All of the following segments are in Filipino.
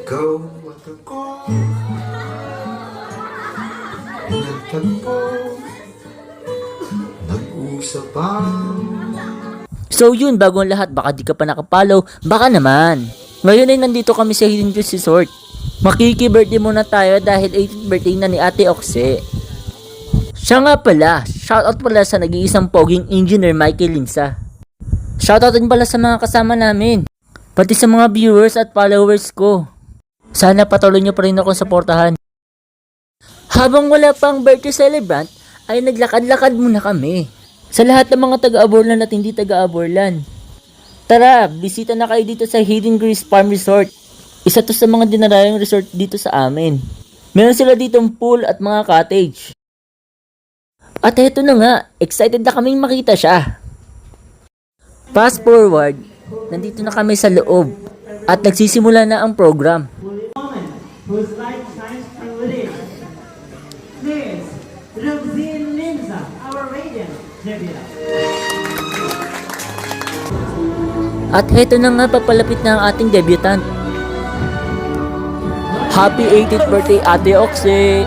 Ikaw at ako nagtagpo, nag-usapan. So yun, bago ang lahat, baka di ka pa nakapollow, baka naman. Ngayon ay nandito kami sa Hidden Hills Resort. Makiki-birthday muna tayo dahil 18th birthday na ni Ate Oxe. Siya nga pala, shoutout pala sa nag-iisang poging engineer Michael Linsa. Shoutout din pala sa mga kasama namin, pati sa mga viewers at followers ko. Sana patuloy nyo pa rin akong suportahan. Habang wala pang birthday celebrant, ay naglakad-lakad muna kami. Sa lahat ng mga taga-Aborlan at hindi taga-Aborlan, tara, bisita na kayo dito sa Hidden Hills Farm Resort. Isa to sa mga dinarayang resort dito sa amin. Meron sila ditong pool at mga cottage. At eto na nga, excited na kaming makita siya. Fast forward, nandito na kami sa loob at nagsisimula na ang program. Whose light shines through this. Miss Roxine Linza, our radiant Nebula. At heto na nga, papalapit na ang ating debutant. Happy 18th birthday, Ate Oxe!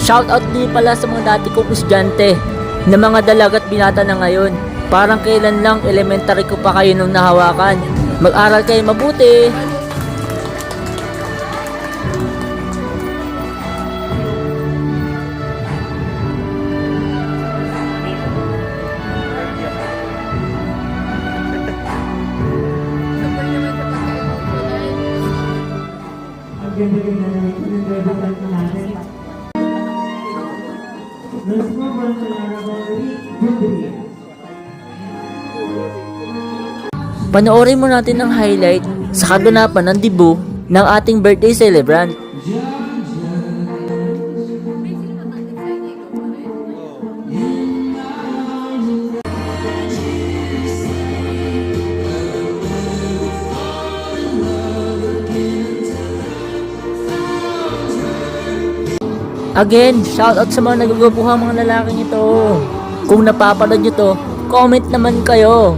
Shoutout din pala sa mga dati kong estudyante na mga dalagat binata na ngayon. Parang kailan lang elementary ko pa kayo nung nahawakan. Mag-aral kayo mabuti! Ang ganda-ganda na ng debutant natin. Let's move on to Honorable Jubilee. Panoorin mo natin ang highlight sa kaganapan ng debut ng ating birthday celebrant. Again, shoutout sa mga nagugwapuhang mga lalaking ito. Kung napapanood nyo to, comment naman kayo.